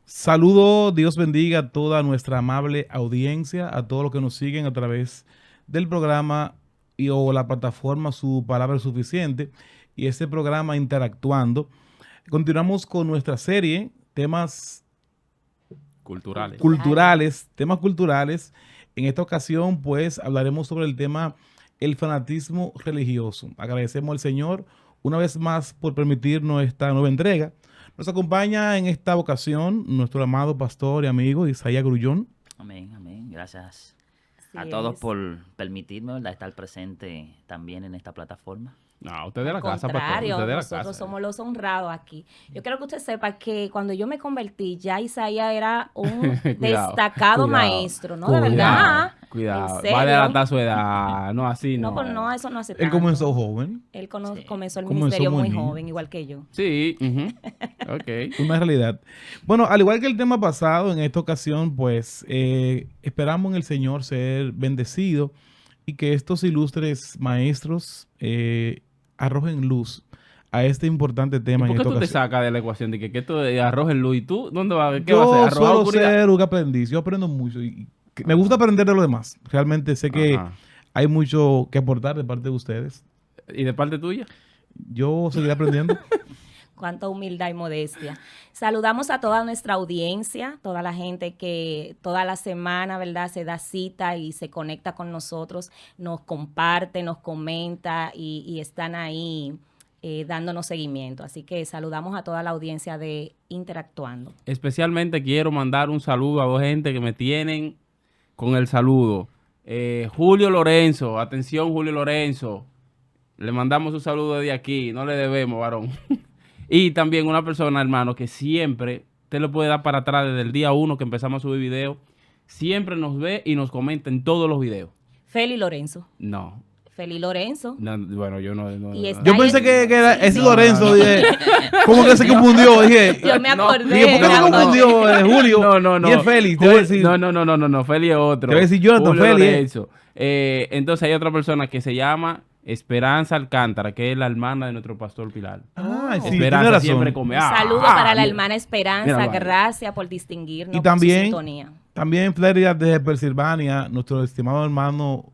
Saludo, Dios bendiga a toda nuestra amable audiencia, a todos los que nos siguen a través del programa o la plataforma Su Palabra es Suficiente y este programa Interactuando. Continuamos con nuestra serie, temas temas culturales. En esta ocasión, pues, hablaremos sobre el tema el fanatismo religioso. Agradecemos al Señor una vez más por permitirnos esta nueva entrega. Nos acompaña en esta ocasión nuestro amado pastor y amigo Isaías Grullón. Amén, amén. Gracias Así a todos es. por permitirme, ¿verdad?, estar presente también en esta plataforma. No, usted de la Al casa, pastor. contrario, Usted de la nosotros casa. somos los honrados aquí. Yo quiero que usted sepa que cuando yo me convertí, ya Isaías era un destacado maestro, ¿no? De verdad. Cuidado, ¿En serio? va a delatar su edad. No, así no. No, pero no, eso no hace Él tanto. comenzó joven, Él Sí. comenzó el Comenzó ministerio muy muy niño. joven, igual que yo. Sí, ok. una realidad. Bueno, al igual que el tema pasado, en esta ocasión, pues, esperamos en el Señor ser bendecido y que estos ilustres maestros arrojen luz a este importante ¿Y tema en por qué esta tú te ocasión. sacas de la ecuación de que esto de arroz en luz? ¿Y tú dónde vas? ¿Qué Yo vas a hacer? ¿Arrojar suelo oscuridad? ser un aprendiz, yo aprendo mucho y me gusta aprender de los demás. Realmente sé que Ajá. hay mucho que aportar de parte de ustedes. ¿Y de parte tuya? Yo seguiré aprendiendo. Cuánta humildad y modestia. Saludamos a toda nuestra audiencia, toda la gente que toda la semana, ¿verdad?, se da cita y se conecta con nosotros, nos comparte, nos comenta y están ahí dándonos seguimiento. Así que saludamos a toda la audiencia de Interactuando. Especialmente quiero mandar un saludo a dos gente que me tienen con el saludo. Julio Lorenzo, atención Julio Lorenzo. Le mandamos un saludo desde aquí, no le debemos, varón. Y también una persona, hermano, que siempre, usted le puede dar para atrás desde el día 1 que empezamos a subir videos, siempre nos ve y nos comenta en todos los videos. Feli Lorenzo. No, bueno, yo no. Y está Yo ahí pensé que era ese sí. Lorenzo. Dije, ¿cómo que se confundió? Dije, Yo me acordé. dije, ¿por qué se me acordé. confundió Julio? No. Y es Félix, te voy a decir. No, Feli es otro. Te voy a decir Jonathan, Julio Feli, Lorenzo. Entonces hay otra persona que se llama Esperanza Alcántara, que es la hermana de nuestro pastor Pilar. Ah, sí, tiene Esperanza razón. siempre come. Un saludo para la mira. hermana Esperanza. Míralo ahí. Gracias por distinguirnos Y con su también, sintonía. también en Florida, desde Pensilvania, nuestro estimado hermano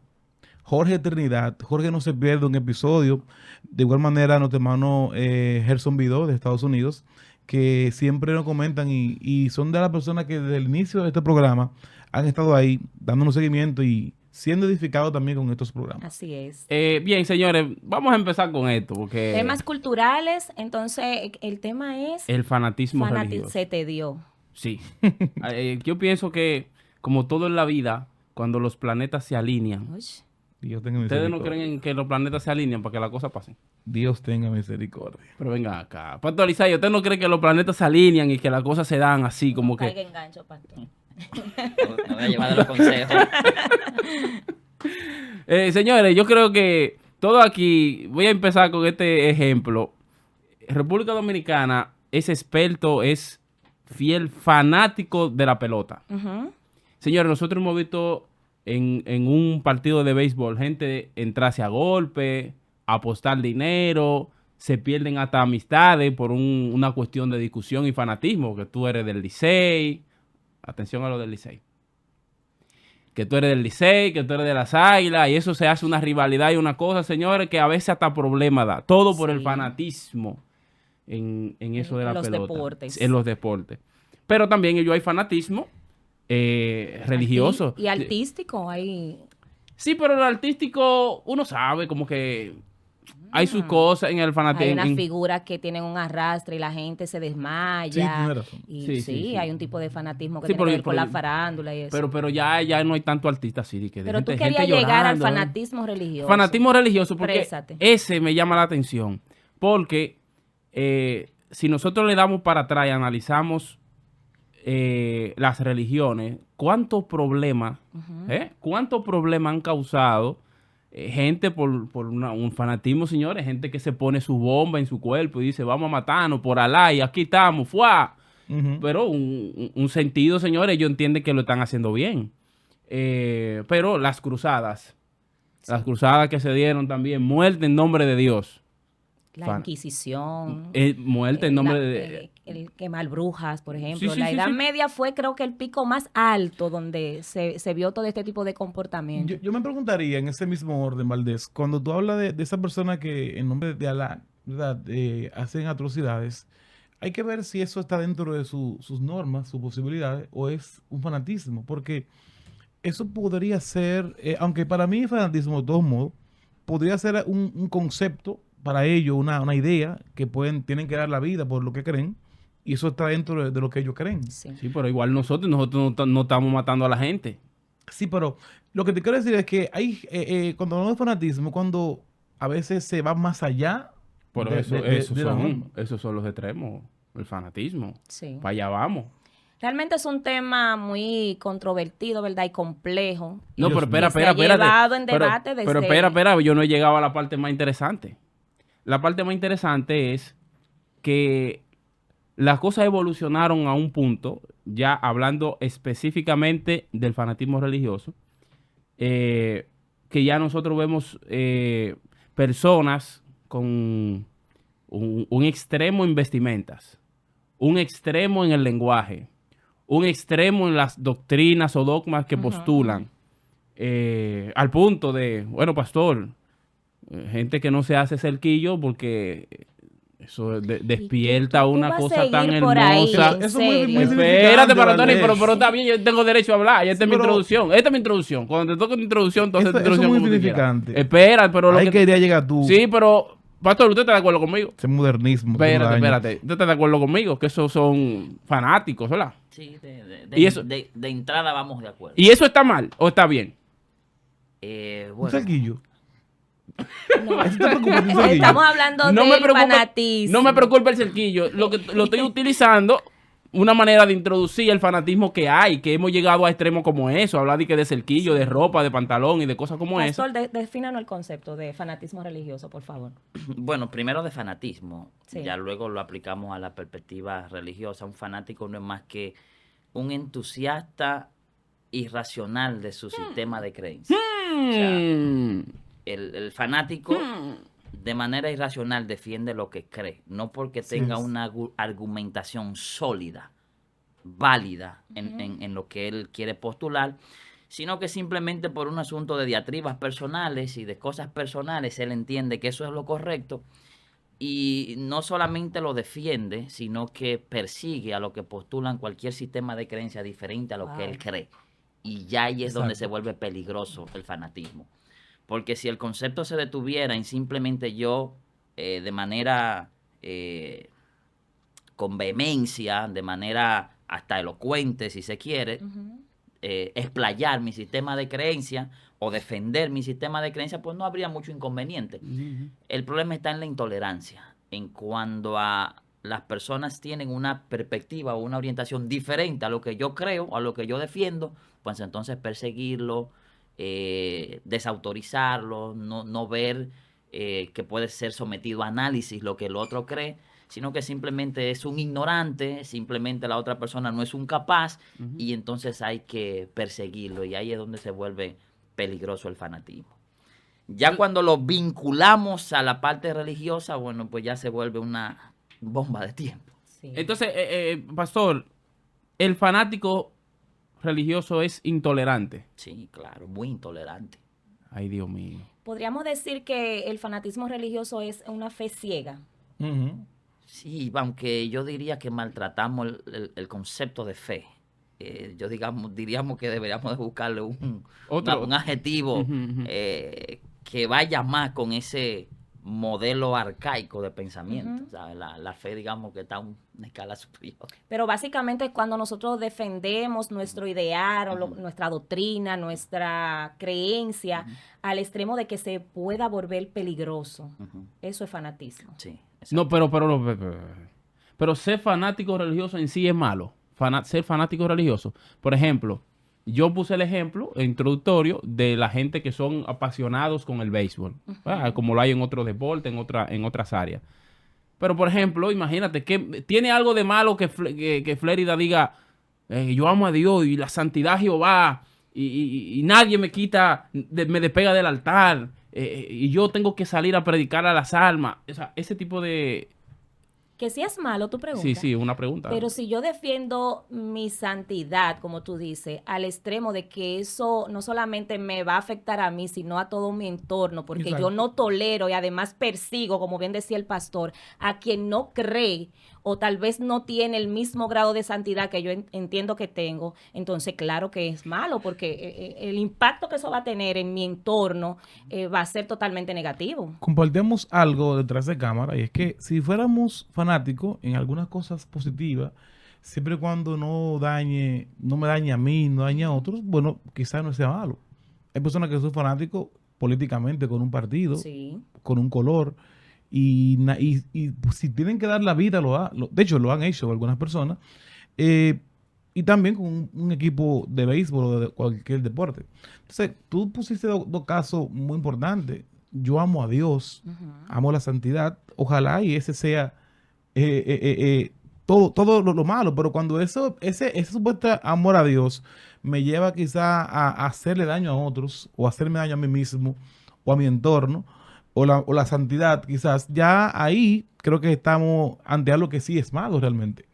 Jorge Trinidad. Jorge no se pierde un episodio. De igual manera, nuestro hermano Gerson Vidó de Estados Unidos, que siempre nos comentan y son de las personas que desde el inicio de este programa han estado ahí dándonos seguimiento y siendo edificados también con estos programas. Así es. Bien, señores, vamos a empezar con esto, porque Temas culturales, entonces el tema es el fanatismo religioso. se te dio. Sí. Yo pienso que, como todo en la vida, cuando los planetas se alinean, Uy, Dios tenga ¿ustedes no misericordia. creen en que los planetas se alinean para que las cosas pasen? Dios tenga misericordia. Pero venga acá. Pastor Isaías, ¿usted no cree que los planetas se alinean y que las cosas se dan así, como caiga que... engancho, pastor. Me voy a llevar de los consejos. Señores, yo creo que todo aquí, voy a empezar con este ejemplo. República Dominicana es experto, es fiel fanático de la pelota. Ujú. Señores, nosotros hemos visto en un partido de béisbol gente entrarse a golpe, apostar dinero, se pierden hasta amistades por una cuestión de discusión y fanatismo, que tú eres del Licey. Atención a lo del Licey. Que tú eres del Licey, que tú eres de las Águilas, y eso se hace una rivalidad y una cosa, señores, que a veces hasta problema da. Todo por el Sí. fanatismo en eso de la En los pelota. deportes. En los deportes. Pero también ellos hay fanatismo religioso. Y artístico, ahí. Sí, pero el artístico, uno sabe como que hay sus cosas en el Hay fanatismo. unas figuras que tienen un arrastre y la gente se desmaya. Sí, tiene razón. Y Sí, sí, sí, sí. hay un tipo de fanatismo que Sí, tiene pero- que ver con pero- la farándula y eso. Pero ya no hay tanto artista así. De que de Pero tú gente querías llegar al llorando, ¿eh? fanatismo religioso. Fanatismo religioso, porque Exprésate. ese me llama la atención. Porque si nosotros le damos para atrás y analizamos las religiones, ¿cuántos problemas han causado gente por un fanatismo, señores? Gente que se pone su bomba en su cuerpo y dice, vamos a matarnos por Alá y aquí estamos, ¡fua! Pero un sentido, señores, ellos entienden que lo están haciendo bien. Pero las cruzadas que se dieron también, muerte en nombre de Dios. La Inquisición. Muerte en nombre de... El quemar brujas, por ejemplo. Sí, La sí, Edad sí. Media fue, creo que, el pico más alto donde se vio todo este tipo de comportamiento. Yo me preguntaría en ese mismo orden, Valdés, cuando tú hablas de esa persona que en nombre de Alá, ¿verdad? Hacen atrocidades, hay que ver si eso está dentro de sus normas, sus posibilidades, o es un fanatismo, porque eso podría ser, aunque para mí el fanatismo de todos modos, podría ser un concepto para ellos, una idea que tienen que dar la vida por lo que creen, y eso está dentro de lo que ellos creen. Sí. Sí, pero igual nosotros no estamos matando a la gente. Sí, pero lo que te quiero decir es que hay, cuando hablamos de fanatismo, cuando a veces se va más allá Pero de la norma. esos son los extremos, el fanatismo. Sí. Para allá vamos. Realmente es un tema muy controvertido, ¿verdad? Y complejo. No, Dios pero mío. espera, Se ha llevado en debate pero desde- espera, yo no he llegado a la parte más interesante. La parte más interesante es que las cosas evolucionaron a un punto, ya hablando específicamente del fanatismo religioso, que ya nosotros vemos personas con un extremo en vestimentas, un extremo en el lenguaje, un extremo en las doctrinas o dogmas que postulan, al punto de, bueno, pastor, gente que no se hace cerquillo porque eso despierta tú una vas a cosa tan seguir por ahí, hermosa. ¿en Eso es muy serio? significante, Espérate, para Tony, Valdés. pero está bien, yo tengo derecho a hablar. Esta es mi pero- introducción. Esta es mi introducción. Cuando te toque tu introducción, entonces tu Eso es introducción muy como tú quieras. significante. Espera, pero lo Ahí que... quería llegar tú, Sí, pero, pastor, ¿usted está de acuerdo conmigo? ese modernismo. todo Espérate, daño. espérate. ¿Usted está de acuerdo conmigo? Que esos son fanáticos, ¿verdad? Sí, ¿Y eso? de entrada vamos de acuerdo. ¿Y eso está mal o está bien? Un Bueno, cerquillo. No. Eso te preocupa, un cerquillo. Estamos hablando del fanatismo. No me preocupa el cerquillo. Lo estoy utilizando una manera de introducir el fanatismo que hay, que hemos llegado a extremos como eso, hablar de cerquillo, de ropa, de pantalón y de cosas como eso. Pastor, defínanos el concepto de fanatismo religioso, por favor. bueno, primero de fanatismo, Sí. ya luego lo aplicamos a la perspectiva religiosa. Un fanático no es más que un entusiasta irracional de su sistema de creencias. Mm. El fanático de manera irracional defiende lo que cree, no porque tenga es. una argumentación sólida, válida en lo que él quiere postular, sino que simplemente por un asunto de diatribas personales y de cosas personales, él entiende que eso es lo correcto y no solamente lo defiende, sino que persigue a lo que postulan cualquier sistema de creencia diferente a lo que Wow. él cree. Y ya ahí es donde Exacto. se vuelve peligroso el fanatismo. Porque si el concepto se detuviera en simplemente yo, de manera con vehemencia, de manera hasta elocuente, si se quiere, explayar mi sistema de creencia o defender mi sistema de creencia, pues no habría mucho inconveniente. El problema está en la intolerancia, en cuando a las personas tienen una perspectiva o una orientación diferente a lo que yo creo, a lo que yo defiendo, pues entonces perseguirlo, desautorizarlo, no ver que puede ser sometido a análisis lo que el otro cree, sino que simplemente es un ignorante, simplemente la otra persona no es un capaz, y entonces hay que perseguirlo, y ahí es donde se vuelve peligroso el fanatismo. Ya cuando lo vinculamos a la parte religiosa, bueno, pues ya se vuelve una bomba de tiempo. Sí. Entonces, pastor, el fanático religioso es intolerante. Sí, claro, muy intolerante. Ay, Dios mío. Podríamos decir que el fanatismo religioso es una fe ciega. Ujú. Sí, aunque yo diría que maltratamos el concepto de fe. Diríamos que deberíamos de buscarle un adjetivo Ujú, ujú. Que vaya más con ese modelo arcaico de pensamiento. Ujú. ¿Sabes? La fe, digamos, que está a una escala superior. Pero básicamente cuando nosotros defendemos nuestro ideal o nuestra doctrina, nuestra creencia, al extremo de que se pueda volver peligroso. Ujú. Eso es fanatismo. Sí, No, pero ser fanático religioso en sí es malo. Ser fanático religioso. Por ejemplo, yo puse el ejemplo introductorio de la gente que son apasionados con el béisbol, como lo hay en otros deportes, en otras áreas. Pero, por ejemplo, imagínate que tiene algo de malo que Flérida diga, yo amo a Dios y la santidad de Jehová y nadie me quita, me despega del altar y yo tengo que salir a predicar a las almas. O sea, ese tipo de... Que si es malo, tú preguntas. Sí, sí, una pregunta. Pero si yo defiendo mi santidad, como tú dices, al extremo de que eso no solamente me va a afectar a mí, sino a todo mi entorno, porque Exacto. yo no tolero y además persigo, como bien decía el pastor, a quien no cree o tal vez no tiene el mismo grado de santidad que yo entiendo que tengo, entonces claro que es malo, porque el impacto que eso va a tener en mi entorno va a ser totalmente negativo. Compartimos algo detrás de cámara y es que si fuéramos fanáticos en algunas cosas positivas, siempre y cuando no me dañe a mí, no dañe a otros, bueno, quizás no sea malo. Hay personas que son fanáticos políticamente con un partido, Sí. con un color, y pues, si tienen que dar la vida, de hecho lo han hecho algunas personas, y también con un equipo de béisbol o de cualquier deporte. Entonces, tú pusiste dos casos muy importantes. Yo amo a Dios, amo la santidad, ojalá y ese sea todo lo malo, pero cuando ese supuesto amor a Dios me lleva quizá a hacerle daño a otros o hacerme daño a mí mismo o a mi entorno o la santidad quizás, ya ahí creo que estamos ante algo que sí es malo realmente.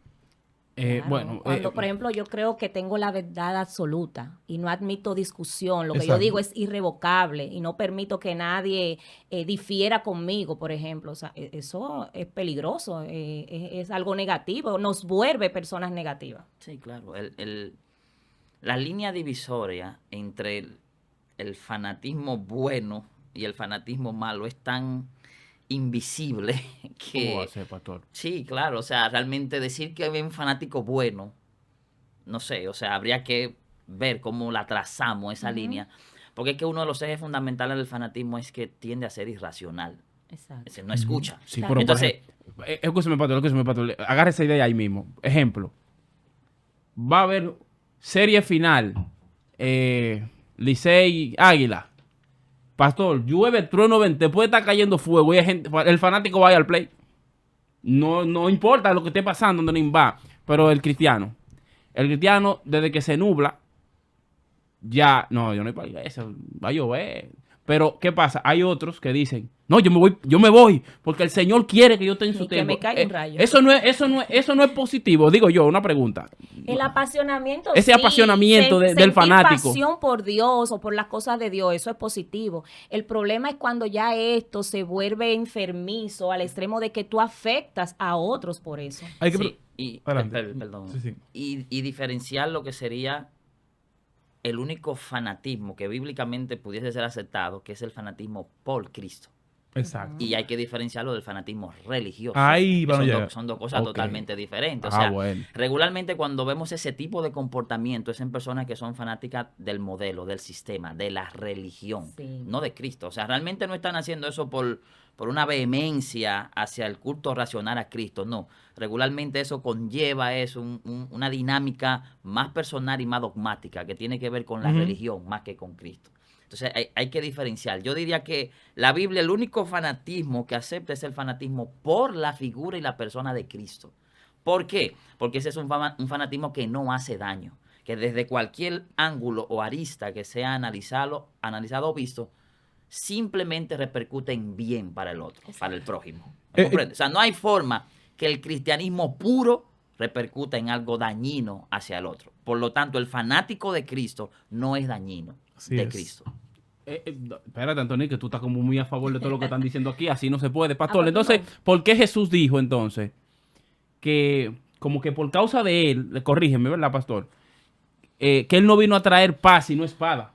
Claro. Bueno, Cuando, por ejemplo, yo creo que tengo la verdad absoluta y no admito discusión, lo que yo Exacto. digo es irrevocable y no permito que nadie difiera conmigo, por ejemplo. O sea, eso es peligroso, es algo negativo, nos vuelve personas negativas. Sí, claro. La línea divisoria entre el fanatismo bueno y el fanatismo malo es tan invisible ¿cómo va a que... ser, pastor? Sí, claro. O sea, realmente decir que hay un fanático bueno, no sé, o sea, habría que ver cómo la trazamos esa línea. Porque es que uno de los ejes fundamentales del fanatismo es que tiende a ser irracional. Exacto. Es decir, no escucha. Sí, Claro. pero Entonces, por ejemplo, escúchame, pastor, agarra esa idea ahí mismo. Ejemplo, va a haber serie final, Licey Águila. Pastor, llueve, trueno, te puede estar cayendo fuego y el fanático vaya al play. No importa lo que esté pasando, no va. Pero el cristiano, desde que se nubla, ya, no, yo no voy para la iglesia, va a llover. Pero, ¿qué pasa? Hay otros que dicen, no, yo me voy, porque el Señor quiere que yo esté en su Y que templo. me caiga un rayo. Eso no es positivo, digo yo, una pregunta. El apasionamiento, Ese apasionamiento del sentir fanático. pasión por Dios o por las cosas de Dios, eso es positivo. El problema es cuando ya esto se vuelve enfermizo al extremo de que tú afectas a otros por eso. Hay que sí, y, Adelante. perdón. Sí, sí. Y diferenciar lo que sería el único fanatismo que bíblicamente pudiese ser aceptado, que es el fanatismo por Cristo. Exacto. Y hay que diferenciarlo del fanatismo religioso. Ahí Que vamos a son, llegar. son dos cosas Ok. totalmente diferentes. O Ah, sea, bueno. regularmente cuando vemos ese tipo de comportamiento es en personas que son fanáticas del modelo, del sistema, de la religión, Sí. no de Cristo. O sea, realmente no están haciendo eso por una vehemencia hacia el culto racional a Cristo, no. Regularmente eso conlleva una dinámica más personal y más dogmática que tiene que ver con la Ujú. religión más que con Cristo. Entonces hay que diferenciar. Yo diría que la Biblia, el único fanatismo que acepta es el fanatismo por la figura y la persona de Cristo. ¿Por qué? Porque ese es un fanatismo que no hace daño, que desde cualquier ángulo o arista que sea analizado o visto, simplemente repercute en bien para el otro, para el prójimo. ¿Me comprende? O sea, no hay forma que el cristianismo puro repercuta en algo dañino hacia el otro. Por lo tanto, el fanático de Cristo no es dañino Así de es. Cristo. Espérate, Antonio, que tú estás como muy a favor de todo lo que están diciendo aquí. Así no se puede, pastor. pues, Entonces, no. ¿por qué Jesús dijo entonces que como que por causa de él, corrígeme, ¿verdad, pastor? Que él no vino a traer paz y no espada.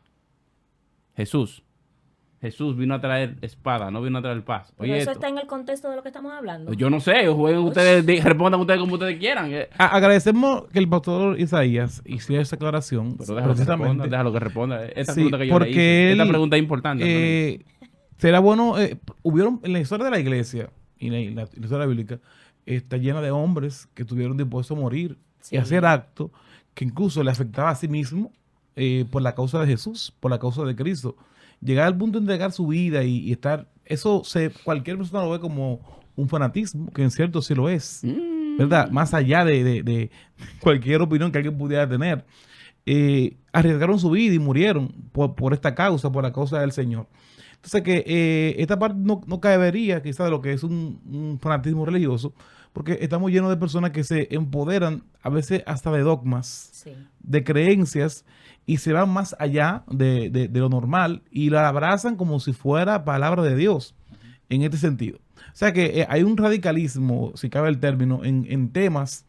Jesús vino a traer espada, no vino a traer paz. Pero Oye, eso esto. está en el contexto de lo que estamos hablando. Yo no sé, jueguen ustedes, respondan ustedes como ustedes quieran. Agradecemos que el pastor Isaías hiciera esa aclaración. Pero déjalo que responda. Esta Sí, pregunta que yo le porque hice. Esta él, pregunta es importante. Antonio. será bueno, hubieron en la historia de la iglesia y la historia bíblica está llena de hombres que estuvieron dispuestos a morir Sí. y hacer actos que incluso le afectaba a sí mismo por la causa de Jesús, por la causa de Cristo. Llegar al punto de entregar su vida y estar, cualquier persona lo ve como un fanatismo, que en cierto sí lo es, ¿verdad? Más allá de cualquier opinión que alguien pudiera tener. Arriesgaron su vida y murieron por esta causa, por la causa del Señor. Entonces que esta parte no cabería quizás de lo que es un fanatismo religioso, porque estamos llenos de personas que se empoderan a veces hasta de dogmas, Sí. de creencias, y se van más allá de lo normal y la abrazan como si fuera palabra de Dios en este sentido. O sea que hay un radicalismo, si cabe el término, en temas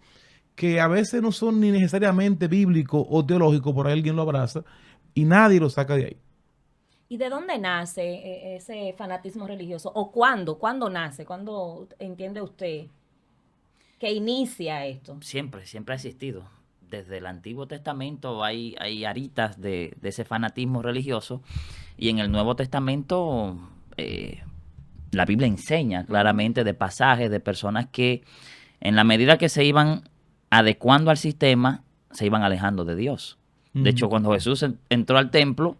que a veces no son ni necesariamente bíblicos o teológicos, por ahí alguien lo abraza y nadie lo saca de ahí. ¿Y de dónde nace ese fanatismo religioso? ¿O cuándo? ¿Cuándo nace? ¿Cuándo entiende usted que inicia esto? Siempre ha existido. Desde el Antiguo Testamento hay aritas de ese fanatismo religioso, y en el Nuevo Testamento la Biblia enseña claramente de pasajes de personas que en la medida que se iban adecuando al sistema, se iban alejando de Dios. De hecho, cuando Jesús entró al templo,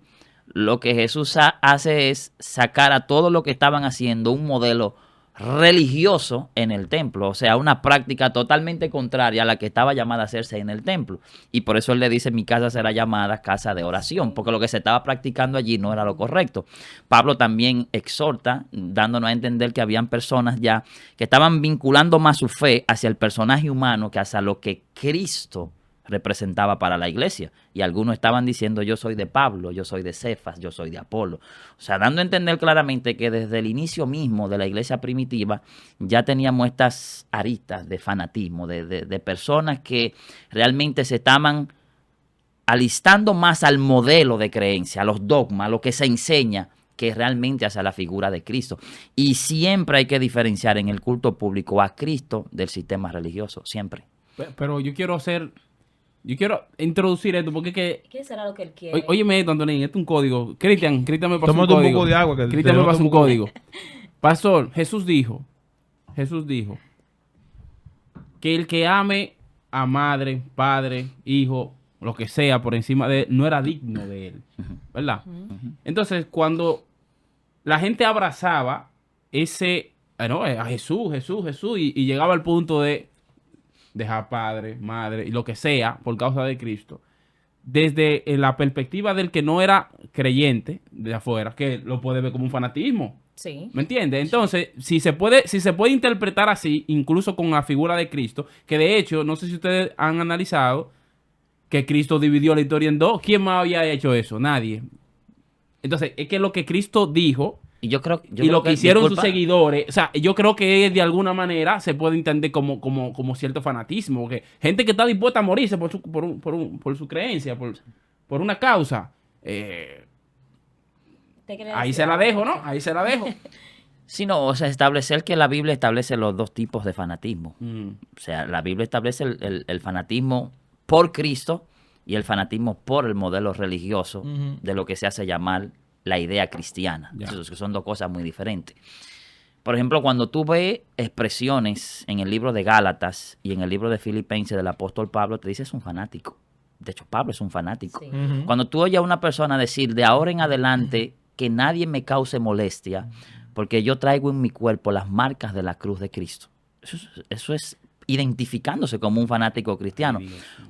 lo que Jesús hace es sacar a todo lo que estaban haciendo un modelo religioso en el templo, o sea, una práctica totalmente contraria a la que estaba llamada a hacerse en el templo. Y por eso él le dice, mi casa será llamada casa de oración, porque lo que se estaba practicando allí no era lo correcto. Pablo también exhorta, dándonos a entender que habían personas ya que estaban vinculando más su fe hacia el personaje humano que hacia lo que Cristo representaba para la iglesia. Y algunos estaban diciendo, yo soy de Pablo, yo soy de Cefas, yo soy de Apolo. O sea, dando a entender claramente que desde el inicio mismo de la iglesia primitiva ya teníamos estas aristas de fanatismo, de personas que realmente se estaban alistando más al modelo de creencia, a los dogmas, a lo que se enseña, que realmente hacia la figura de Cristo. Y siempre hay que diferenciar en el culto público a Cristo del sistema religioso, siempre. Pero yo quiero introducir esto porque es que... ¿Qué será lo que él quiere? Óyeme esto, Antonín, esto es un código. Cristian me pasó Tómate un un código. poco de agua, que Cristian te me nota pasó un un poco. código. Pastor, Jesús dijo que el que ame a madre, padre, hijo, lo que sea por encima de él, no era digno de él, ¿verdad? Entonces, cuando la gente abrazaba a Jesús, y llegaba al punto de dejar padre, madre y lo que sea por causa de Cristo, desde la perspectiva del que no era creyente de afuera, que lo puede ver como un fanatismo. Sí. ¿Me entiendes? Entonces, si se puede interpretar así, incluso con la figura de Cristo, que de hecho, no sé si ustedes han analizado que Cristo dividió la historia en dos. ¿Quién más había hecho eso? Nadie. Entonces, es que lo que Cristo dijo Y yo creo y lo que hicieron sus disculpa, seguidores, o sea, yo creo que de alguna manera se puede entender como cierto fanatismo, que gente que está dispuesta a morirse por su creencia, por una causa. Ahí se la dejo, ¿no? Ahí se la dejo. sino, o sea, establecer que la Biblia establece los dos tipos de fanatismo. O sea, la Biblia establece el fanatismo por Cristo y el fanatismo por el modelo religioso de lo que se hace llamar la idea cristiana. Ya. Entonces, que son dos cosas muy diferentes. Por ejemplo, cuando tú ves expresiones en el libro de Gálatas y en el libro de Filipenses del apóstol Pablo, te dice es un fanático. De hecho, Pablo es un fanático. Sí. Cuando tú oyes a una persona decir de ahora en adelante que nadie me cause molestia porque yo traigo en mi cuerpo las marcas de la cruz de Cristo. Eso es identificándose como un fanático cristiano.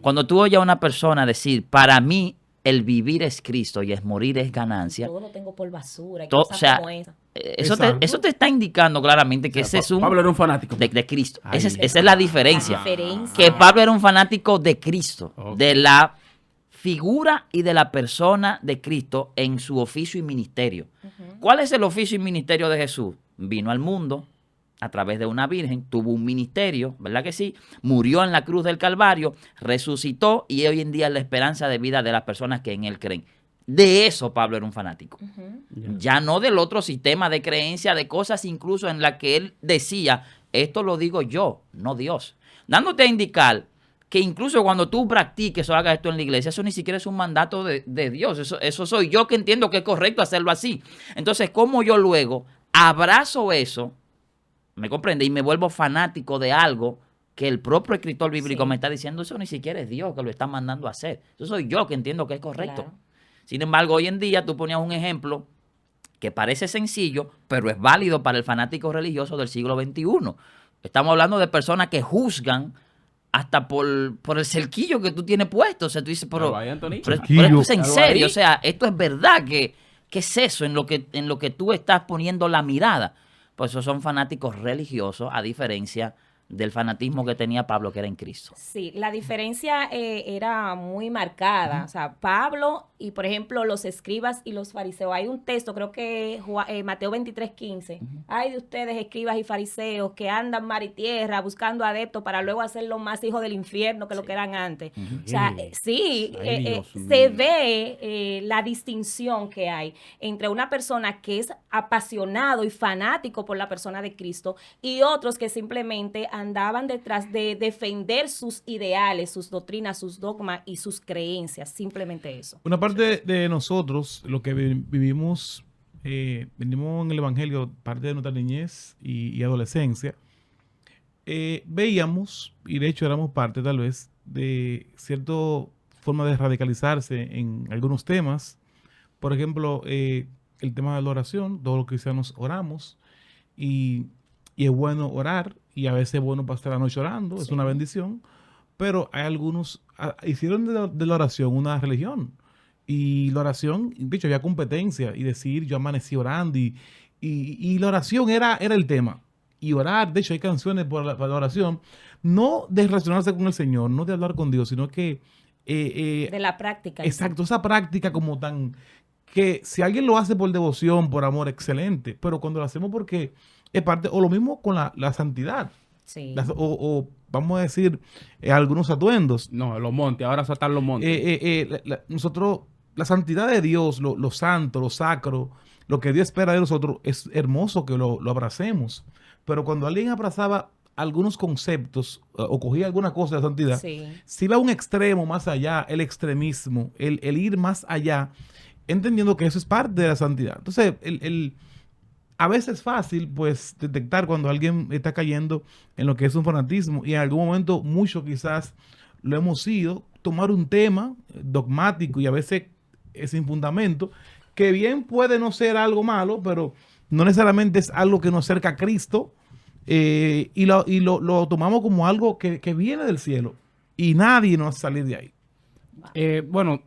Cuando tú oyes a una persona decir, para mí el vivir es Cristo y el morir es ganancia, Todo lo tengo por basura. todo, Cosas o sea, como esa. Exacto. eso te está indicando claramente que ese es un Pablo era un fanático. de Cristo. Ahí Esa está. es la diferencia. Diferencia. Que Pablo era un fanático de Cristo, Ok. de la figura y de la persona de Cristo en su oficio y ministerio. ¿Cuál es el oficio y ministerio de Jesús? Vino al mundo a través de una virgen, tuvo un ministerio, ¿verdad que sí? Murió en la cruz del Calvario, resucitó y hoy en día es la esperanza de vida de las personas que en él creen. De eso Pablo era un fanático. Ya no del otro sistema de creencia, de cosas incluso en las que él decía, esto lo digo yo, no Dios. Dándote a indicar que incluso cuando tú practiques o hagas esto en la iglesia, eso ni siquiera es un mandato de Dios. Eso soy yo que entiendo que es correcto hacerlo así. Entonces, ¿cómo yo luego abrazo eso? ¿Me comprende? Y me vuelvo fanático de algo que el propio escritor bíblico Sí. me está diciendo, eso ni siquiera es Dios que lo está mandando a hacer. Eso soy yo que entiendo que es correcto. Claro. Sin embargo, hoy en día tú ponías un ejemplo que parece sencillo, pero es válido para el fanático religioso del siglo XXI. Estamos hablando de personas que juzgan hasta por el cerquillo que tú tienes puesto. O sea, tú dices, pero Ahí, Anthony. esto es en Algo ahí. serio. O sea, esto es verdad que ¿Qué es eso en lo que tú estás poniendo la mirada? Pues esos son fanáticos religiosos, a diferencia del fanatismo que tenía Pablo, que era en Cristo. Sí, la diferencia era muy marcada. O sea, Pablo y, por ejemplo, los escribas y los fariseos. Hay un texto, creo que Mateo 23:15. Ay de ustedes, escribas y fariseos, que andan mar y tierra buscando adeptos para luego hacerlos más hijos del infierno que lo que eran antes. O sea, sí, Ay, Dios se mío. ve la distinción que hay entre una persona que es apasionado y fanático por la persona de Cristo y otros que simplemente andaban detrás de defender sus ideales, sus doctrinas, sus dogmas y sus creencias, simplemente eso. Una parte de nosotros, lo que vivimos, venimos en el Evangelio, parte de nuestra niñez y adolescencia, veíamos, y de hecho éramos parte tal vez, de cierta forma de radicalizarse en algunos temas. Por ejemplo, el tema de la oración, todos los cristianos oramos, y es bueno orar, y a veces es bueno pasar la noche orando, es una bendición, pero hay algunos, hicieron de la oración una religión, y la oración, de hecho, había competencia, y decir, yo amanecí orando, y la oración era el tema, y orar, de hecho, hay canciones para la oración, no de relacionarse con el Señor, no de hablar con Dios, sino que... de la práctica. Exacto, esa práctica como tan... que si alguien lo hace por devoción, por amor, excelente, pero cuando lo hacemos porque es parte, o lo mismo con la santidad, Sí. o vamos a decir, algunos atuendos. No, los montes, ahora saltar los montes. Nosotros, la santidad de Dios, lo santo, lo sacro, lo que Dios espera de nosotros, es hermoso que lo abracemos, pero cuando alguien abrazaba algunos conceptos o cogía alguna cosa de la santidad, Sí. si va a un extremo más allá, el extremismo, el ir más allá, entendiendo que eso es parte de la santidad. Entonces, a veces es fácil, pues, detectar cuando alguien está cayendo en lo que es un fanatismo y en algún momento, mucho quizás lo hemos sido, tomar un tema dogmático y a veces sin fundamento, que bien puede no ser algo malo, pero no necesariamente es algo que nos acerca a Cristo, y lo tomamos como algo que viene del cielo y nadie nos va a salir de ahí. Bueno,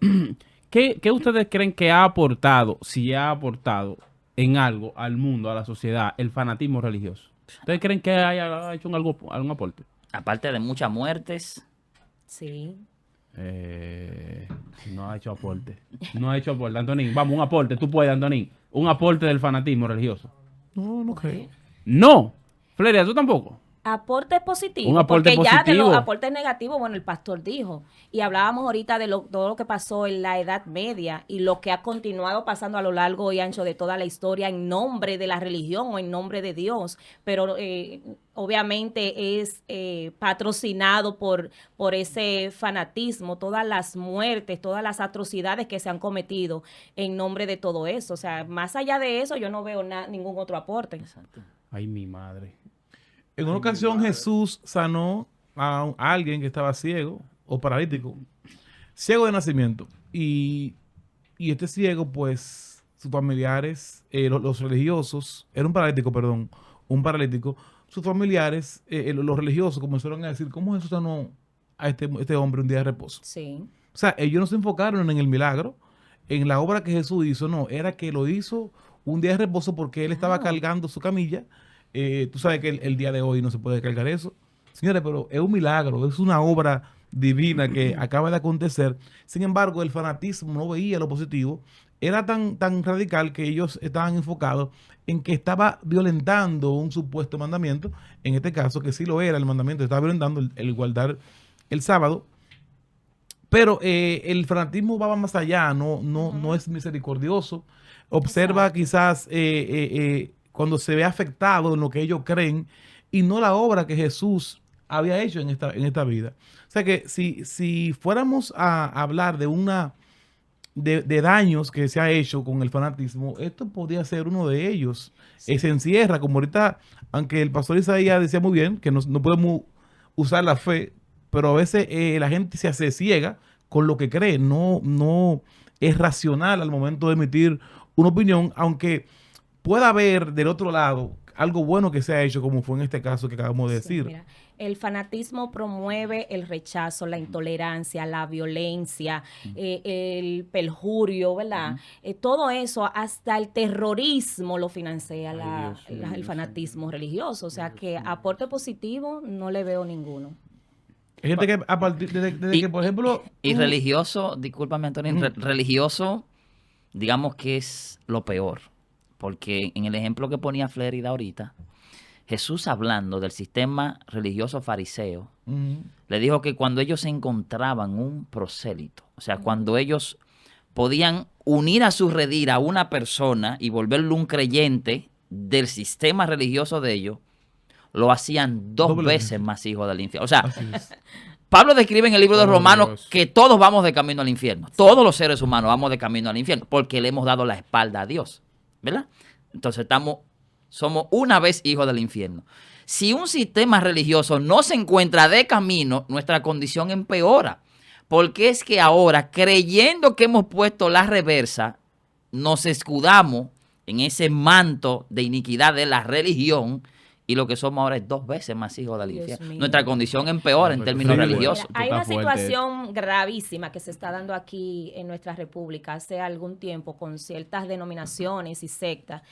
¿qué ustedes creen que ha aportado, si ha aportado en algo al mundo, a la sociedad, el fanatismo religioso? ¿Ustedes creen que haya hecho algún aporte? Aparte de muchas muertes, Sí. No ha hecho aporte. No ha hecho aporte. Antonín, vamos, un aporte. Tú puedes, Antonín. Un aporte del fanatismo religioso. No creo. No. Fleria, ¿tú tampoco? Aportes positivos. Un aporte porque ya de positivo. los aportes negativos, bueno, el pastor dijo. Y hablábamos ahorita de todo lo que pasó en la Edad Media y lo que ha continuado pasando a lo largo y ancho de toda la historia en nombre de la religión o en nombre de Dios. Pero obviamente es patrocinado por ese fanatismo, todas las muertes, todas las atrocidades que se han cometido en nombre de todo eso. O sea, más allá de eso, yo no veo ningún otro aporte. exacto. Ay, mi madre. En una ocasión Jesús sanó a alguien que estaba ciego o paralítico, ciego de nacimiento. Y este ciego, pues, sus familiares, los religiosos, era un paralítico, sus familiares, los religiosos comenzaron a decir, ¿cómo Jesús sanó a este hombre un día de reposo? Sí. O sea, ellos no se enfocaron en el milagro, en la obra que Jesús hizo, no, era que lo hizo un día de reposo porque él estaba cargando su camilla. Tú sabes que el día de hoy no se puede cargar eso. Señores, pero es un milagro, es una obra divina que acaba de acontecer. Sin embargo, el fanatismo no veía lo positivo. Era tan radical que ellos estaban enfocados en que estaba violentando un supuesto mandamiento. En este caso, que sí lo era, el mandamiento estaba violentando el guardar el sábado. Pero el fanatismo va más allá, no es misericordioso. Observa quizás cuando se ve afectado en lo que ellos creen y no la obra que Jesús había hecho en esta vida. O sea que si fuéramos a hablar de daños que se ha hecho con el fanatismo, esto podría ser uno de ellos. Sí. Se encierra, como ahorita, aunque el pastor Isaías decía muy bien, que no podemos usar la fe, pero a veces la gente se hace ciega con lo que cree, no es racional al momento de emitir una opinión, aunque pueda haber del otro lado algo bueno que se ha hecho, como fue en este caso que acabamos de Sí, decir. mira, el fanatismo promueve el rechazo, la intolerancia, la violencia, el perjurio, ¿verdad? Todo eso, hasta el terrorismo lo financia el fanatismo religioso. O sea que aporte positivo no le veo ninguno. Hay gente que a partir desde que, por ejemplo, Y tú- religioso, discúlpame Antonio, religioso, digamos que es lo peor. Porque en el ejemplo que ponía Flérida ahorita, Jesús hablando del sistema religioso fariseo, Ujú. le dijo que cuando ellos se encontraban un prosélito, o sea, cuando ellos podían unir a su redil a una persona y volverlo un creyente del sistema religioso de ellos, lo hacían dos Doble veces veces. más hijos del infierno. O sea, Así es. Pablo describe en el libro de Oh, Romanos Dios. que todos vamos de camino al infierno. Todos los seres humanos vamos de camino al infierno porque le hemos dado la espalda a Dios, ¿verdad? Entonces somos una vez hijos del infierno. Si un sistema religioso no se encuentra de camino, nuestra condición empeora. Porque es que ahora, creyendo que hemos puesto la reversa, nos escudamos en ese manto de iniquidad de la religión y lo que somos ahora es dos veces más hijos del Dios infierno. mío. Nuestra condición empeora en No, términos sí, religiosos. Mira, hay Está una fuerte. situación gravísima que se está dando aquí en nuestra república hace algún tiempo con ciertas denominaciones y sectas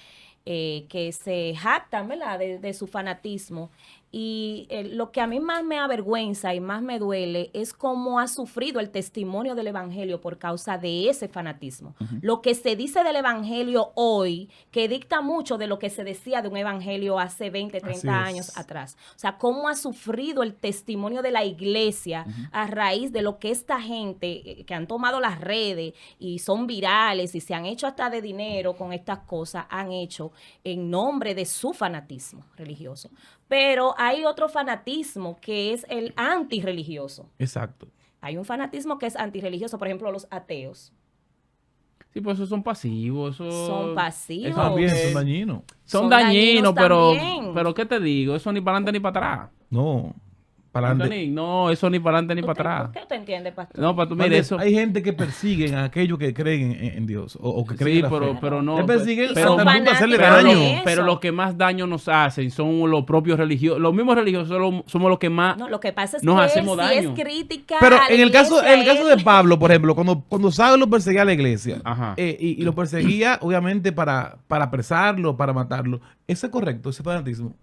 que se jactan, ¿verdad?, de su fanatismo. Y lo que a mí más me avergüenza y más me duele es cómo ha sufrido el testimonio del evangelio por causa de ese fanatismo. Lo que se dice del evangelio hoy, que dicta mucho de lo que se decía de un evangelio hace 20, 30 Así años es. atrás. O sea, cómo ha sufrido el testimonio de la iglesia a raíz de lo que esta gente que han tomado las redes y son virales y se han hecho hasta de dinero con estas cosas, han hecho en nombre de su fanatismo religioso. Pero hay otro fanatismo que es el antirreligioso. Exacto. Hay un fanatismo que es antirreligioso, por ejemplo, los ateos. Sí, pues esos son pasivos. Son pasivos. eso También es- son dañinos. Son Son dañinos, dañinos también. pero ¿qué te digo? Eso ni para adelante ni para atrás. No, para adelante. Anthony, no, eso ni para adelante ni para ¿Usted- atrás. ¿Qué usted entiende, pastor? No, para tú, mire, eso. Hay gente que persiguen a aquellos que creen en Dios o que creen Sí, en la pero, fe. pero no. Le persiguen Y hasta son el punto de hacerle fanáticos daño. de eso. Pero los que más daño nos hacen son los propios religiosos. Los mismos religiosos somos los que más. No, lo que pasa es Nos que hacemos él sí daño. es crítica Pero a la en el caso iglesia, de él- Pablo, por ejemplo, cuando Saulo lo perseguía a la iglesia Ajá. y lo perseguía, obviamente, para apresarlo, para matarlo, ¿eso es correcto, ese fanatismo?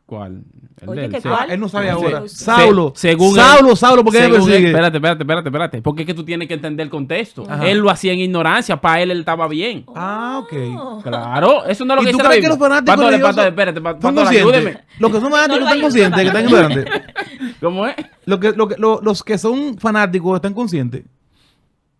¿Cuál? El Oye, de él, ¿qué sí. cuál? Él no sabe Sí. ahora. Sí. Saulo, según Saulo, ¿por qué me según él- persigue? espérate. Porque es que tú tienes que entender el contexto. Ajá. Él lo hacía en ignorancia. Para él estaba bien. Ah, ok. Claro, eso no es lo ¿Y que tú dice la crees que los Biblia. fanáticos Pastores, religiosos espérate, son pastor, conscientes? ayúdeme. Los que son fanáticos No lo están ayuda, conscientes que están ignorantes. ¿Cómo es? Los que son fanáticos están conscientes.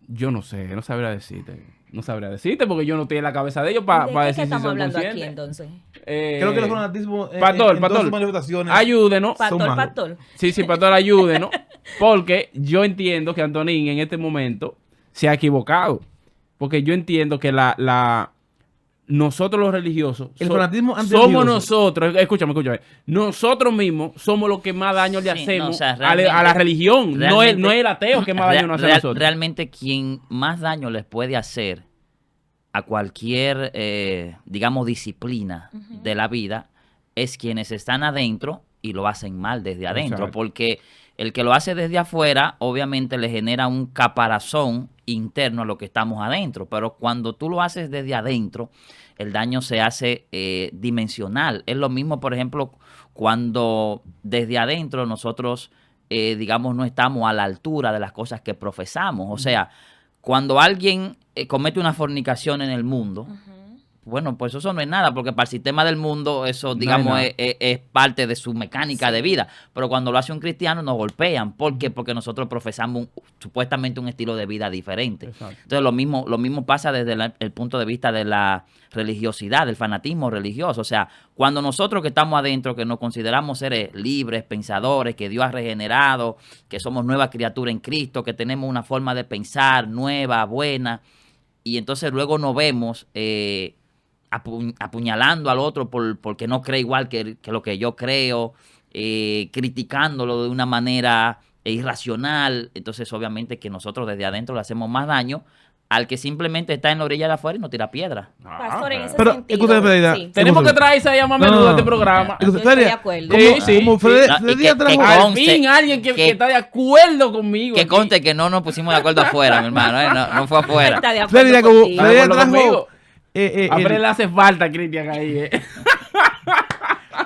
Yo no sé, no sabría decirte. No sabría decirte porque yo no estoy en la cabeza de ellos ¿De para qué decir que si estamos son hablando aquí conscientes. entonces? Creo que los fanatismos Pastor, en todas sus pastor, manifestaciones ayúdenos. son malos. Pastor. Sí, pastor, ayúdenos. Porque yo entiendo que Antonín en este momento se ha equivocado. Porque yo entiendo que nosotros los religiosos El fanatismo antirreligioso. somos nosotros, escúchame, nosotros mismos somos los que más daño le Sí, hacemos no, o sea, a la religión, no es el ateo que más daño nos hace a nosotros. Realmente quien más daño les puede hacer a cualquier, digamos, disciplina de la vida es quienes están adentro y lo hacen mal desde adentro. Exacto. Porque el que lo hace desde afuera, obviamente le genera un caparazón interno a lo que estamos adentro. Pero cuando tú lo haces desde adentro, el daño se hace dimensional. Es lo mismo, por ejemplo, cuando desde adentro nosotros, digamos, no estamos a la altura de las cosas que profesamos. O sea, cuando alguien comete una fornicación en el mundo, bueno, pues eso no es nada, porque para el sistema del mundo eso, digamos, nada. es parte de su mecánica de vida. Pero cuando lo hace un cristiano nos golpean. ¿Por qué? Porque nosotros profesamos supuestamente un estilo de vida diferente. Exacto. Entonces lo mismo pasa desde el punto de vista de la religiosidad, del fanatismo religioso. O sea, cuando nosotros que estamos adentro, que nos consideramos seres libres, pensadores, que Dios ha regenerado, que somos nueva criatura en Cristo, que tenemos una forma de pensar nueva, buena, y entonces luego nos vemos apuñalando al otro porque no cree igual que lo que yo creo, criticándolo de una manera irracional. Entonces obviamente que nosotros desde adentro le hacemos más daño al que simplemente está en la orilla de afuera y no tira piedra. Pastor, en ese Pero, sentido. escúchame, Fredia, sí. Tenemos que traer esa más a menudo a este programa. Yo estoy de acuerdo. Como Freddy No, y que trajo... conste Al fin alguien que está de acuerdo conmigo. Que aquí. conste que no nos pusimos de acuerdo afuera, mi hermano. No fue afuera. Está de acuerdo Fredia, como contigo. Fredia acuerdo trajo... conmigo. A el- Fred le hace falta, Cristian, ahí.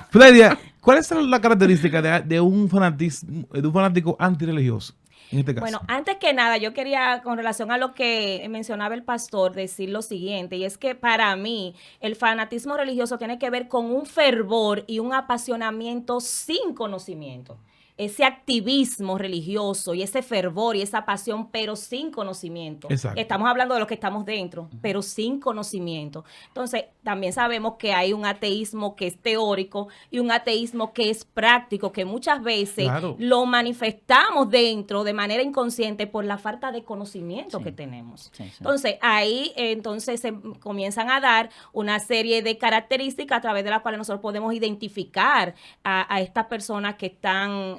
Fredia, ¿cuál es la característica de un fanático antirreligioso? En este caso. Bueno, antes que nada, yo quería, con relación a lo que mencionaba el pastor, decir lo siguiente, y es que para mí el fanatismo religioso tiene que ver con un fervor y un apasionamiento sin conocimiento. Ese activismo religioso y ese fervor y esa pasión, pero sin conocimiento. Exacto. Estamos hablando de los que estamos dentro, pero sin conocimiento. Entonces, también sabemos que hay un ateísmo que es teórico y un ateísmo que es práctico, que muchas veces Claro. lo manifestamos dentro de manera inconsciente por la falta de conocimiento Sí. que tenemos. Sí, sí. Entonces, ahí entonces se comienzan a dar una serie de características a través de las cuales nosotros podemos identificar a estas personas que están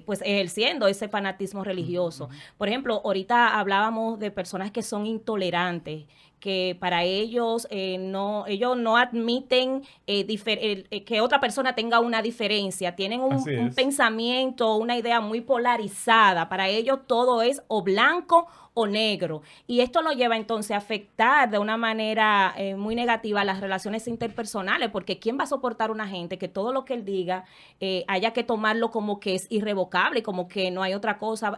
pues ejerciendo ese fanatismo religioso. Por ejemplo, ahorita hablábamos de personas que son intolerantes, que para ellos ellos no admiten que otra persona tenga una diferencia, tienen Así un es. pensamiento, una idea muy polarizada, para ellos todo es o blanco o negro, y esto lo lleva entonces a afectar de una manera muy negativa las relaciones interpersonales, porque ¿quién va a soportar una gente que todo lo que él diga haya que tomarlo como que es irrevocable, como que no hay otra cosa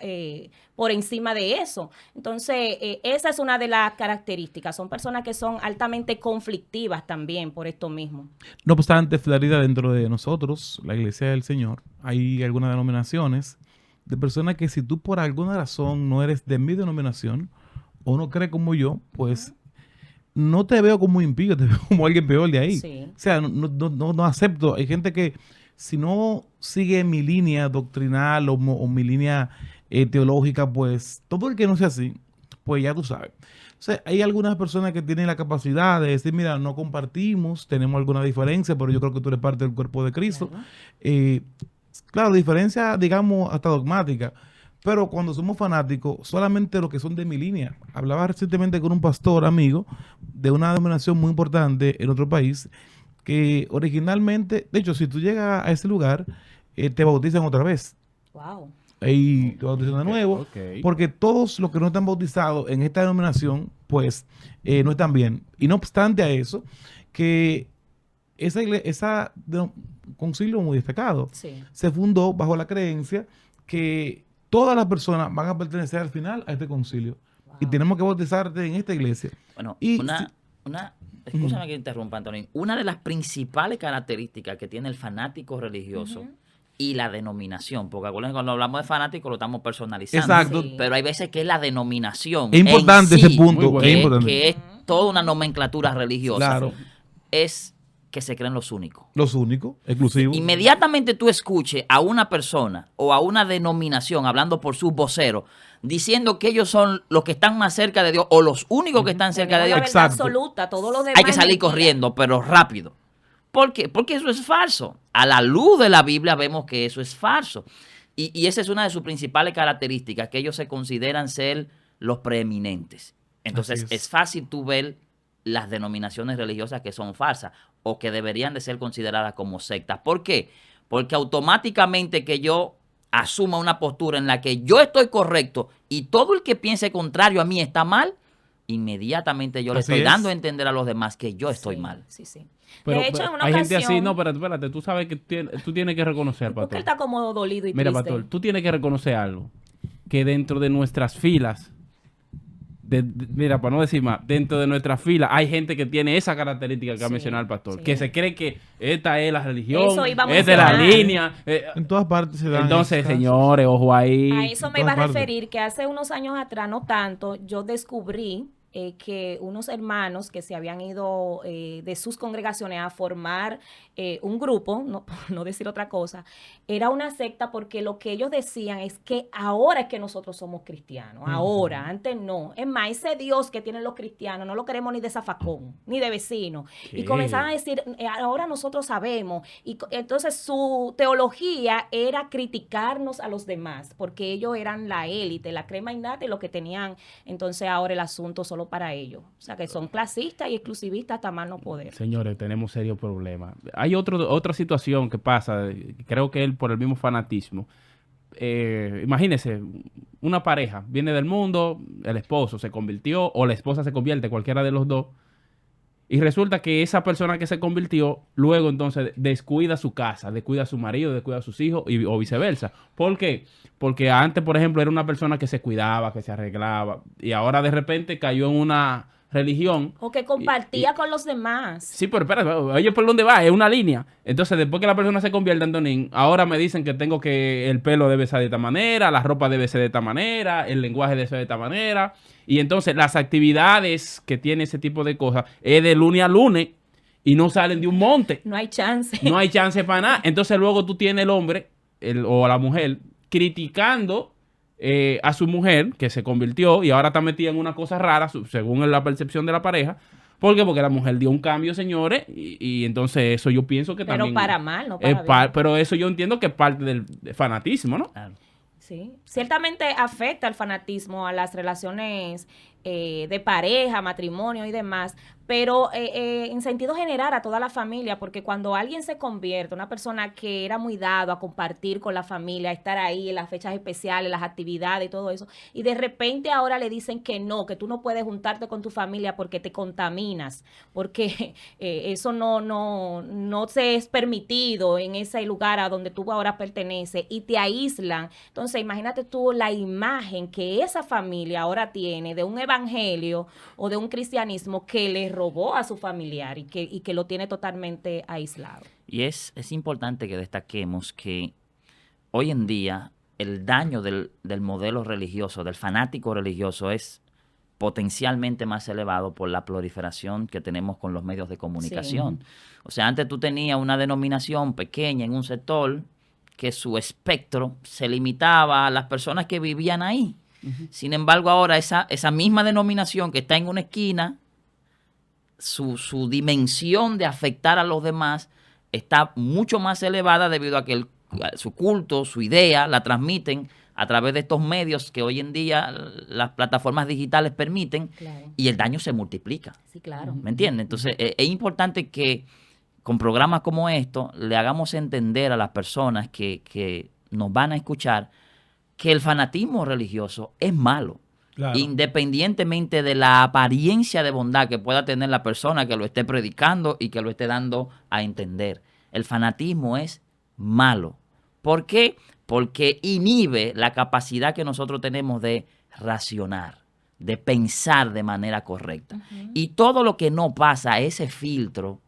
por encima de eso? Entonces, esa es una de las características. Son personas que son altamente conflictivas también por esto mismo. No obstante, Florida, dentro de nosotros, la Iglesia del Señor, hay algunas denominaciones de personas que si tú por alguna razón no eres de mi denominación o no crees como yo, pues no te veo como impío, te veo como alguien peor de ahí. Sí. O sea, no acepto. Hay gente que si no sigue mi línea doctrinal o mi línea teológica, pues todo el que no sea así, pues ya tú sabes. O sea, hay algunas personas que tienen la capacidad de decir, mira, no compartimos, tenemos alguna diferencia, pero yo creo que tú eres parte del cuerpo de Cristo. Claro, diferencia, digamos, hasta dogmática. Pero cuando somos fanáticos, solamente los que son de mi línea. Hablaba recientemente con un pastor amigo de una denominación muy importante en otro país, que originalmente, de hecho, si tú llegas a ese lugar, te bautizan otra vez. Wow. Ahí te bautizan de nuevo. Ok. Porque todos los que no están bautizados en esta denominación, pues, no están bien. Y no obstante a eso, que esa concilio muy destacado Sí. se fundó bajo la creencia que todas las personas van a pertenecer al final a este concilio. Wow. Y tenemos que bautizarte en esta iglesia. Bueno, Y escúchame que interrumpa, Antonio. Una de las principales características que tiene el fanático religioso y la denominación, porque acuérdense, cuando hablamos de fanático lo estamos personalizando. Exacto. Sí. Pero hay veces que es la denominación. Es importante en sí, ese punto. Muy bueno. Es importante. que es toda una nomenclatura religiosa. Claro. Es que se creen los únicos. Los únicos, exclusivos. Inmediatamente tú escuches a una persona o a una denominación hablando por sus voceros diciendo que ellos son los que están más cerca de Dios o los únicos que están cerca de Tenemos Dios, la verdad Exacto. absoluta, todo lo demás hay que es salir mentira. corriendo, pero rápido. ¿Por qué? Porque eso es falso. A la luz de la Biblia vemos que eso es falso. Y esa es una de sus principales características, que ellos se consideran ser los preeminentes. Entonces Así es. es fácil tú ver las denominaciones religiosas que son falsas o que deberían de ser consideradas como sectas. ¿Por qué? Porque automáticamente que yo asuma una postura en la que yo estoy correcto y todo el que piense contrario a mí está mal, inmediatamente yo le Así estoy es. dando a entender a los demás que yo estoy Sí, mal. Sí, sí. Pero, de hecho, en una hay ocasión, gente así, no, espérate, tú sabes que tú tienes que reconocer, porque él pastor. está como dolido y Mira, triste. pastor, tú tienes que reconocer algo, que dentro de nuestras filas, mira, para no decir más, dentro de nuestras filas hay gente que tiene esa característica que ha Sí, mencionado el pastor, sí. que se cree que esta es la religión, Eso iba a esta es la mencionar. línea. En todas partes se dan Entonces, esos casos. señores, ojo ahí. A eso me En iba a todas partes. referir, que hace unos años atrás, no tanto, yo descubrí que unos hermanos que se habían ido de sus congregaciones a formar un grupo, no, por no decir otra cosa, era una secta porque lo que ellos decían es que ahora es que nosotros somos cristianos, ahora, antes no. Es más, ese Dios que tienen los cristianos no lo queremos ni de zafacón, ni de vecino. ¿Qué? Y comenzaban a decir, ahora nosotros sabemos. Y entonces su teología era criticarnos a los demás, porque ellos eran la élite, la crema innata y lo que tenían entonces ahora el asunto solo todo para ellos. O sea, que son clasistas y exclusivistas hasta más no poder. Señores, tenemos serios problemas. Hay otra situación que pasa, creo que él por el mismo fanatismo. Imagínense, una pareja viene del mundo, el esposo se convirtió o la esposa se convierte, cualquiera de los dos, y resulta que esa persona que se convirtió luego entonces descuida su casa, descuida a su marido, descuida a sus hijos o viceversa. ¿Por qué? Porque antes, por ejemplo, era una persona que se cuidaba, que se arreglaba, y ahora de repente cayó en una religión. O que compartía con los demás. Sí, pero espérate, oye, ¿por dónde va? Es una línea. Entonces, después que la persona se convierte, Antonín, ahora me dicen que tengo que el pelo debe ser de esta manera, la ropa debe ser de esta manera, el lenguaje debe ser de esta manera. Y entonces, las actividades que tiene ese tipo de cosas es de lunes a lunes y no salen de un monte. No hay chance. No hay chance para nada. Entonces, luego tú tienes el hombre o la mujer criticando a su mujer que se convirtió y ahora está metida en una cosa rara según la percepción de la pareja. ¿Por qué? Porque la mujer dio un cambio, señores, y entonces eso yo pienso que pero también... para mal, no para bien. Pero eso yo entiendo que es parte del fanatismo, ¿no? Claro. Sí, ciertamente afecta el fanatismo a las relaciones de pareja, matrimonio y demás, pero en sentido general a toda la familia, porque cuando alguien se convierte, una persona que era muy dado a compartir con la familia, a estar ahí en las fechas especiales, las actividades y todo eso, y de repente ahora le dicen que no, que tú no puedes juntarte con tu familia porque te contaminas, porque eso no se es permitido en ese lugar a donde tú ahora perteneces y te aíslan. Entonces, imagínate tú la imagen que esa familia ahora tiene de un evangelio o de un cristianismo que le robó a su familiar y que lo tiene totalmente aislado. Y es importante que destaquemos que hoy en día el daño del modelo religioso, del fanático religioso, es potencialmente más elevado por la proliferación que tenemos con los medios de comunicación. Sí. O sea, antes tú tenías una denominación pequeña en un sector que su espectro se limitaba a las personas que vivían ahí. Sin embargo, ahora esa misma denominación que está en una esquina, su dimensión de afectar a los demás está mucho más elevada debido a que su culto, su idea, la transmiten a través de estos medios que hoy en día las plataformas digitales permiten, claro, y el daño se multiplica. Sí, claro. ¿Me entiendes? Entonces, es importante que con programas como estos le hagamos entender a las personas que nos van a escuchar que el fanatismo religioso es malo. Claro. Independientemente de la apariencia de bondad que pueda tener la persona que lo esté predicando y que lo esté dando a entender. El fanatismo es malo. ¿Por qué? Porque inhibe la capacidad que nosotros tenemos de racionar, de pensar de manera correcta. Y todo lo que no pasa ese filtro,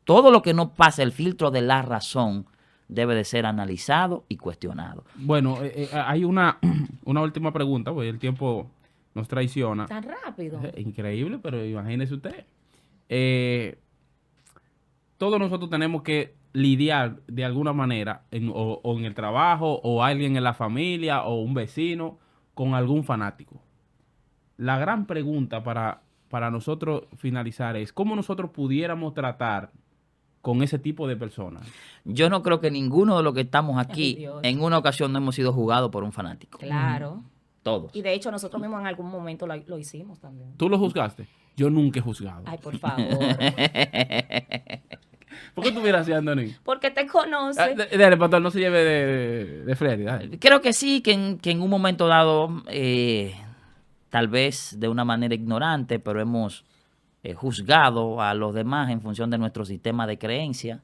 todo lo que no pasa el filtro de la razón, debe de ser analizado y cuestionado. Bueno, hay una última pregunta, porque el tiempo nos traiciona. Tan rápido. Increíble, pero imagínese usted. Todos nosotros tenemos que lidiar de alguna manera, o en el trabajo, o alguien en la familia, o un vecino, con algún fanático. La gran pregunta para nosotros finalizar es, ¿cómo nosotros pudiéramos tratar con ese tipo de personas? Yo no creo que ninguno de los que estamos aquí en una ocasión no hemos sido juzgados por un fanático. Claro. Todos. Y de hecho nosotros mismos en algún momento lo hicimos también. ¿Tú lo juzgaste? Yo nunca he juzgado. Ay, por favor. ¿Por qué tú miras así, Antonín? Porque te conoce. Dale, pastor, no se lleve de Freddy. Dale. Creo que sí, que en un momento dado, tal vez de una manera ignorante, pero hemos juzgado a los demás en función de nuestro sistema de creencia,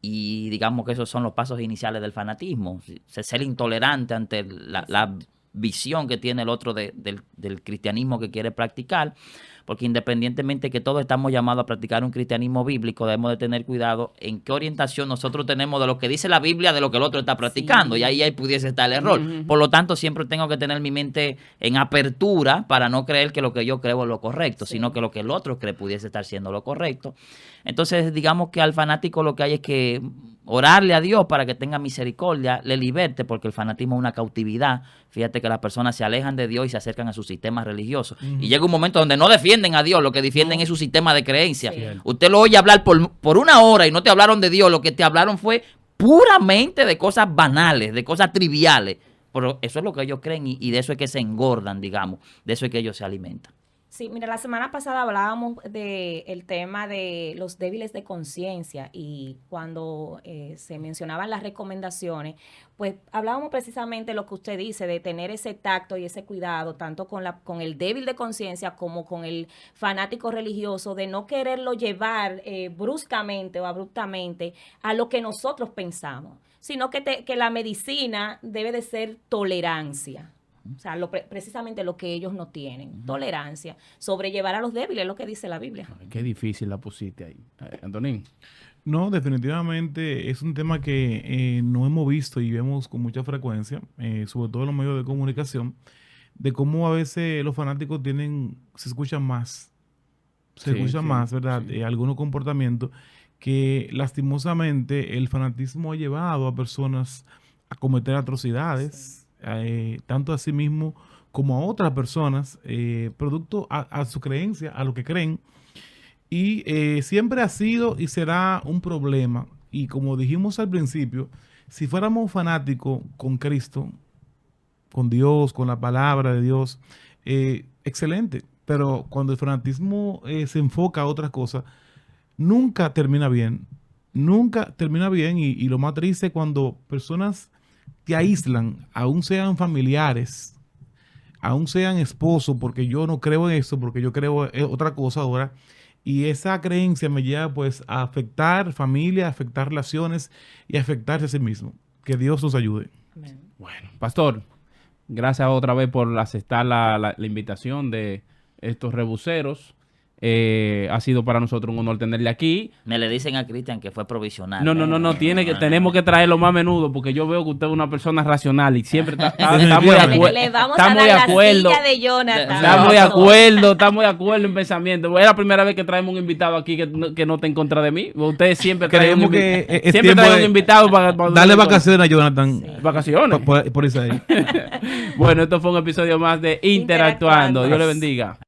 y digamos que esos son los pasos iniciales del fanatismo, ser intolerante ante la visión que tiene el otro del cristianismo que quiere practicar, porque independientemente que todos estamos llamados a practicar un cristianismo bíblico, debemos de tener cuidado en qué orientación nosotros tenemos de lo que dice la Biblia, de lo que el otro está practicando, sí, y ahí pudiese estar el error. Por lo tanto, siempre tengo que tener mi mente en apertura para no creer que lo que yo creo es lo correcto, sí, sino que lo que el otro cree pudiese estar siendo lo correcto. Entonces, digamos que al fanático lo que hay es que orarle a Dios para que tenga misericordia, le liberte, porque el fanatismo es una cautividad. Fíjate que las personas se alejan de Dios y se acercan a sus sistemas religiosos. Y llega un momento donde no defienden a Dios, lo que defienden es su sistema de creencia. Sí. Usted lo oye hablar por una hora y no te hablaron de Dios, lo que te hablaron fue puramente de cosas banales, de cosas triviales. Pero eso es lo que ellos creen y de eso es que se engordan, digamos, de eso es que ellos se alimentan. Sí, mira, la semana pasada hablábamos del tema de los débiles de conciencia y cuando se mencionaban las recomendaciones, pues hablábamos precisamente lo que usted dice, de tener ese tacto y ese cuidado, tanto con el débil de conciencia como con el fanático religioso, de no quererlo llevar bruscamente o abruptamente a lo que nosotros pensamos, sino que la medicina debe de ser tolerancia. O sea, precisamente lo que ellos no tienen, tolerancia, sobrellevar a los débiles, es lo que dice la Biblia. Ay, qué difícil la pusiste ahí. Antonín. No, definitivamente es un tema que no hemos visto y vemos con mucha frecuencia, sobre todo en los medios de comunicación, de cómo a veces los fanáticos se escuchan más, ¿verdad? Sí. Algunos comportamientos que lastimosamente el fanatismo ha llevado a personas a cometer atrocidades. Tanto a sí mismo como a otras personas, producto a su creencia, a lo que creen. Y siempre ha sido y será un problema. Y como dijimos al principio, si fuéramos fanáticos con Cristo, con Dios, con la palabra de Dios, excelente. Pero cuando el fanatismo se enfoca a otras cosas, nunca termina bien. Nunca termina bien. Y lo más triste es cuando personas te aíslan, aún sean familiares, aún sean esposos, porque yo no creo en eso, porque yo creo en otra cosa ahora, y esa creencia me lleva pues a afectar familia, a afectar relaciones y a afectarse a sí mismo. Que Dios nos ayude. Amén. Bueno, pastor, gracias otra vez por aceptar la invitación de estos rebuceros. Ha sido para nosotros un honor tenerle aquí. Me le dicen a Cristian que fue provisional. No, tenemos que traerlo más a menudo porque yo veo que usted es una persona racional y siempre está muy Le vamos a dar la silla de Jonathan. Estamos de acuerdo en pensamiento. Es la primera vez que traemos un invitado aquí que no está en contra de mí. Usted siempre trae Creemos que es siempre trae un invitado para darle vacaciones a Jonathan. Sí. Vacaciones. Por eso ahí. Bueno, esto fue un episodio más de Interactuando. Dios le bendiga.